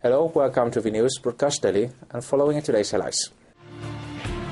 Hello, welcome to the News Broadcast Daily and following today's highlights.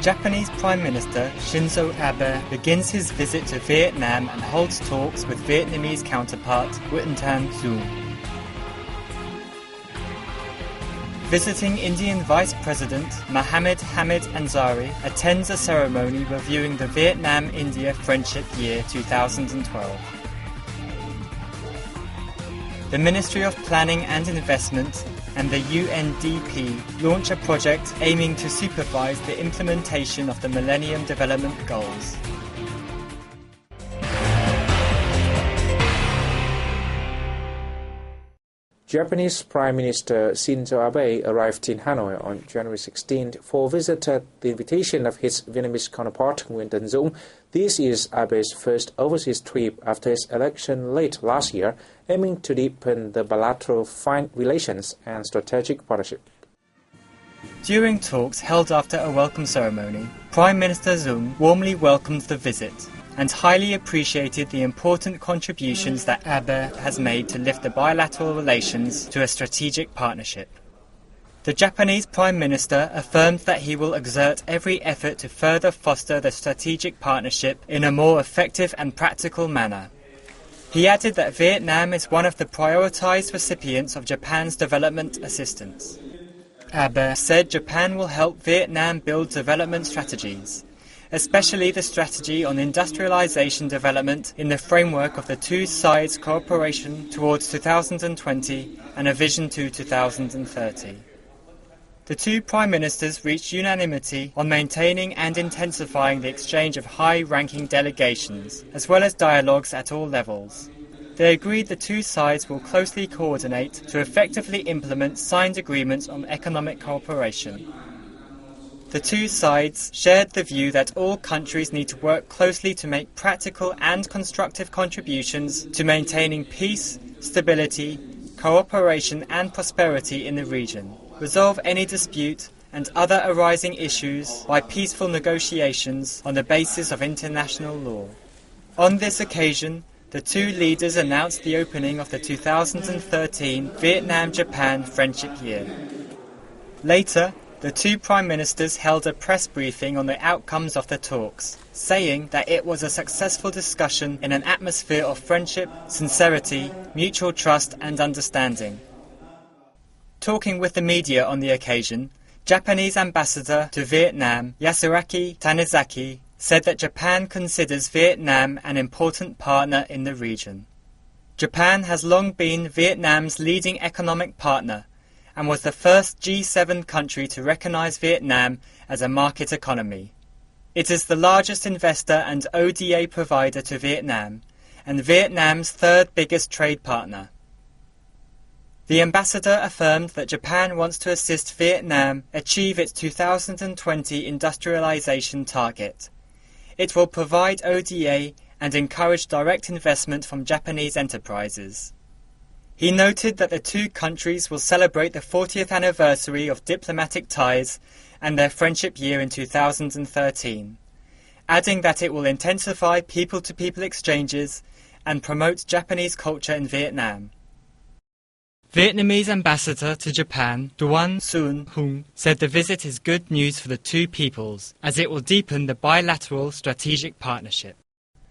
Japanese Prime Minister Shinzo Abe begins his visit to Vietnam and holds talks with Vietnamese counterpart Nguyen Tan Dung. Visiting Indian Vice President Mohammad Hamid Ansari attends a ceremony reviewing the Vietnam-India Friendship Year 2012. The Ministry of Planning and Investment and the UNDP launch a project aiming to supervise the implementation of the Millennium Development Goals. Japanese Prime Minister Shinzo Abe arrived in Hanoi on January 16th for a visit at the invitation of his Vietnamese counterpart Nguyen Tan Dung. This is Abe's first overseas trip after his election late last year, aiming to deepen the bilateral relations and strategic partnership. During talks held after a welcome ceremony, Prime Minister Dung warmly welcomed the visit and highly appreciated the important contributions that Abe has made to lift the bilateral relations to a strategic partnership. The Japanese Prime Minister affirmed that he will exert every effort to further foster the strategic partnership in a more effective and practical manner. He added that Vietnam is one of the prioritized recipients of Japan's development assistance. Abe said Japan will help Vietnam build development strategies, especially the strategy on industrialization development in the framework of the two sides' cooperation towards 2020 and a vision to 2030. The two prime ministers reached unanimity on maintaining and intensifying the exchange of high-ranking delegations, as well as dialogues at all levels. They agreed the two sides will closely coordinate to effectively implement signed agreements on economic cooperation. The two sides shared the view that all countries need to work closely to make practical and constructive contributions to maintaining peace, stability, cooperation and prosperity in the region, resolve any dispute and other arising issues by peaceful negotiations on the basis of international law. On this occasion, the two leaders announced the opening of the 2013 Vietnam-Japan Friendship Year. Later, the two prime ministers held a press briefing on the outcomes of the talks, saying that it was a successful discussion in an atmosphere of friendship, sincerity, mutual trust and understanding. Talking with the media on the occasion, Japanese ambassador to Vietnam, Yasuaki Tanizaki, said that Japan considers Vietnam an important partner in the region. Japan has long been Vietnam's leading economic partner and was the first G7 country to recognize Vietnam as a market economy. It is the largest investor and ODA provider to Vietnam, and Vietnam's third biggest trade partner. The ambassador affirmed that Japan wants to assist Vietnam achieve its 2020 industrialization target. It will provide ODA and encourage direct investment from Japanese enterprises. He noted that the two countries will celebrate the 40th anniversary of diplomatic ties and their friendship year in 2013, adding that it will intensify people-to-people exchanges and promote Japanese culture in Vietnam. Vietnamese ambassador to Japan, Duan Xuân Hung, said the visit is good news for the two peoples, as it will deepen the bilateral strategic partnership.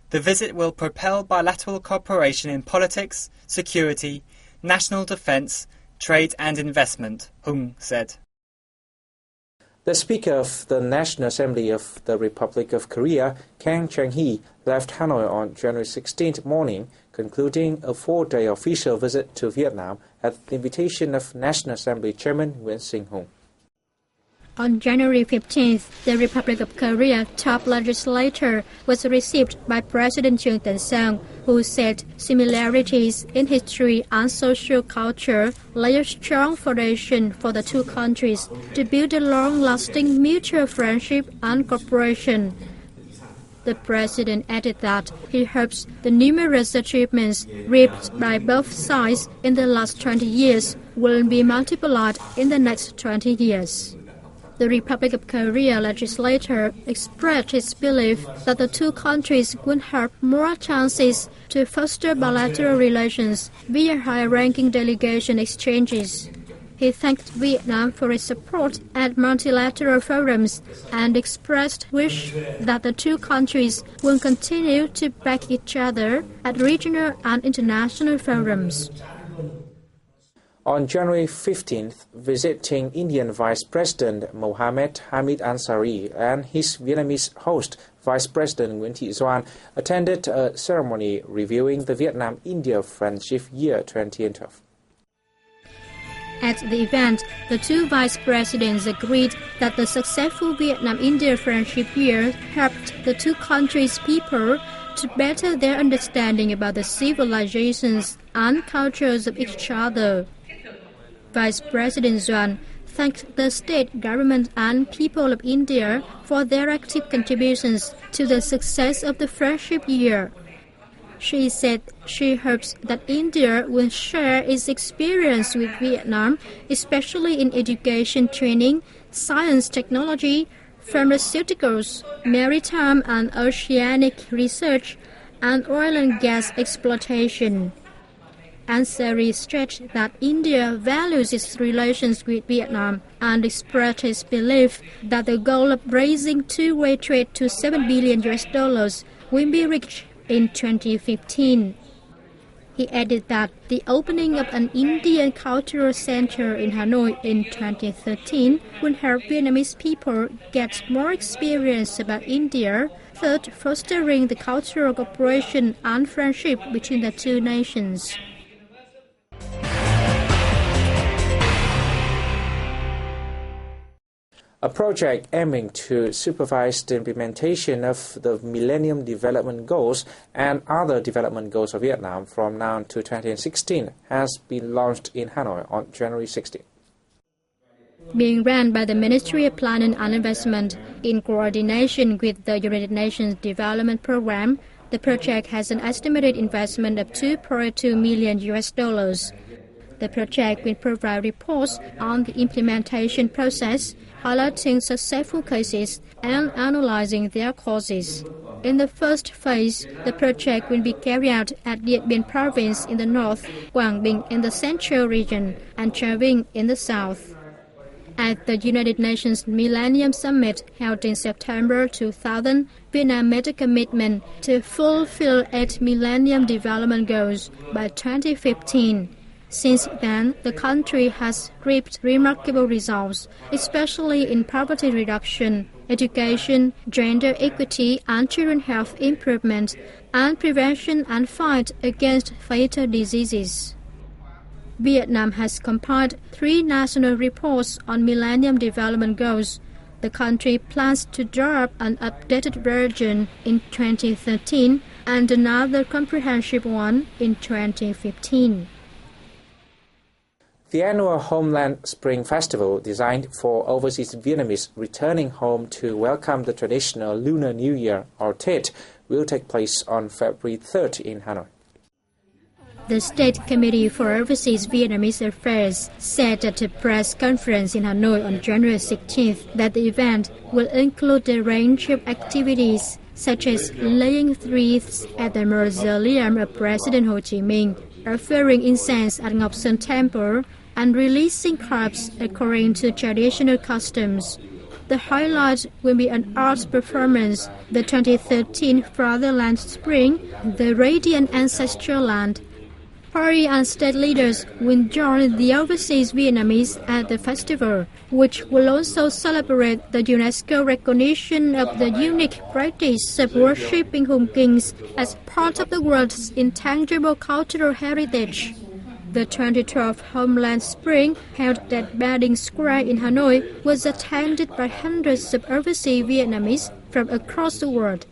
The visit will propel bilateral cooperation in politics, security, national defense, trade and investment, Hung said. The Speaker of the National Assembly of the Republic of Korea, Kang Chang-hee, left Hanoi on January 16th morning, concluding a 4-day official visit to Vietnam at the invitation of National Assembly Chairman Nguyen Tan Dung. On January 15th, the Republic of Korea top legislator was received by President Nguyen Tan Dung, who said similarities in history and social culture lay a strong foundation for the two countries to build a long-lasting mutual friendship and cooperation. The President added that he hopes the numerous achievements reaped by both sides in the last 20 years will be multiplied in the next 20 years. The Republic of Korea legislator expressed its belief that the two countries would have more chances to foster bilateral relations via high-ranking delegation exchanges. He thanked Vietnam for its support at multilateral forums and expressed wish that the two countries will continue to back each other at regional and international forums. On January 15th, visiting Indian Vice President Mohammad, Hamid Ansari and his Vietnamese host, Vice President Nguyen Tan Dung, attended a ceremony reviewing the Vietnam-India Friendship Year 2012. At the event, the two vice presidents agreed that the successful Vietnam-India Friendship Year helped the two countries' people to better their understanding about the civilizations and cultures of each other. Vice President Dung thanked the state government and people of India for their active contributions to the success of the Friendship Year. She said she hopes that India will share its experience with Vietnam, especially in education training, science technology, pharmaceuticals, maritime and oceanic research, and oil and gas exploitation. Ansari stressed that India values its relations with Vietnam and expressed its belief that the goal of raising two-way trade to $7 billion will be reached in 2015. He added that the opening of an Indian Cultural Center in Hanoi in 2013 will help Vietnamese people get more experience about India, thus fostering the cultural cooperation and friendship between the two nations. A project aiming to supervise the implementation of the Millennium Development Goals and other development goals of Vietnam from now to 2016 has been launched in Hanoi on January 16. Being run by the Ministry of Planning and Investment in coordination with the United Nations Development Program, the project has an estimated investment of $2.2 million. The project will provide reports on the implementation process, highlighting successful cases and analyzing their causes. In the first phase, the project will be carried out at Điện Biên Province in the north, Quảng Bình in the central region, and Trà Vinh in the south. At the United Nations Millennium Summit held in September 2000, Vietnam made a commitment to fulfill 8 Millennium Development Goals by 2015. Since then, the country has reaped remarkable results, especially in poverty reduction, education, gender equity and children's health improvement, and prevention and fight against fatal diseases. Vietnam has compiled 3 national reports on Millennium Development Goals. The country plans to draw up an updated version in 2013 and another comprehensive one in 2015. The annual Homeland Spring Festival, designed for overseas Vietnamese returning home to welcome the traditional Lunar New Year, or Tết, will take place on February 3rd in Hanoi. The State Committee for Overseas Vietnamese Affairs said at a press conference in Hanoi on January 16th that the event will include a range of activities such as laying wreaths at the mausoleum of President Ho Chi Minh, offering incense at Ngọc Sơn Temple, and releasing carps according to traditional customs. The highlight will be an art performance, the 2013 Fatherland Spring, the Radiant Ancestral Land. Party and state leaders will join the overseas Vietnamese at the festival, which will also celebrate the UNESCO recognition of the unique practice of worshipping Hung Kings as part of the world's intangible cultural heritage. The 2012 Homeland Spring, held at Bading Square in Hanoi, was attended by hundreds of overseas Vietnamese from across the world.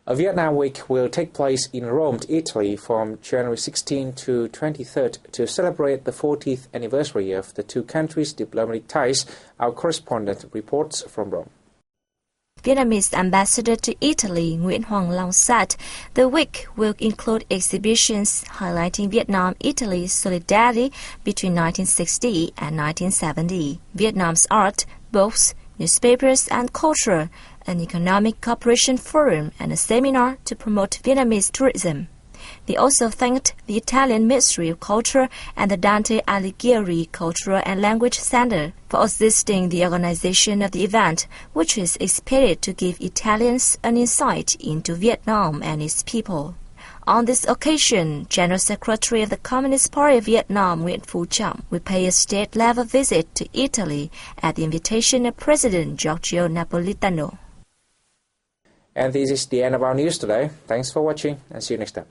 A Vietnam Week will take place in Rome, Italy from January 16 to 23rd to celebrate the 40th anniversary of the two countries' diplomatic ties. Our correspondent reports from Rome. Vietnamese Ambassador to Italy Nguyễn Hoàng Long said the week will include exhibitions highlighting Vietnam-Italy solidarity between 1960 and 1970, Vietnam's art, books, newspapers and culture, an economic cooperation forum and a seminar to promote Vietnamese tourism. They also thanked the Italian Ministry of Culture and the Dante Alighieri Cultural and Language Center for assisting the organization of the event, which is expected to give Italians an insight into Vietnam and its people. On this occasion, General Secretary of the Communist Party of Vietnam, Nguyen Tan will pay a state-level visit to Italy at the invitation of President Giorgio Napolitano. And this is the end of our news today. Thanks for watching and see you next time.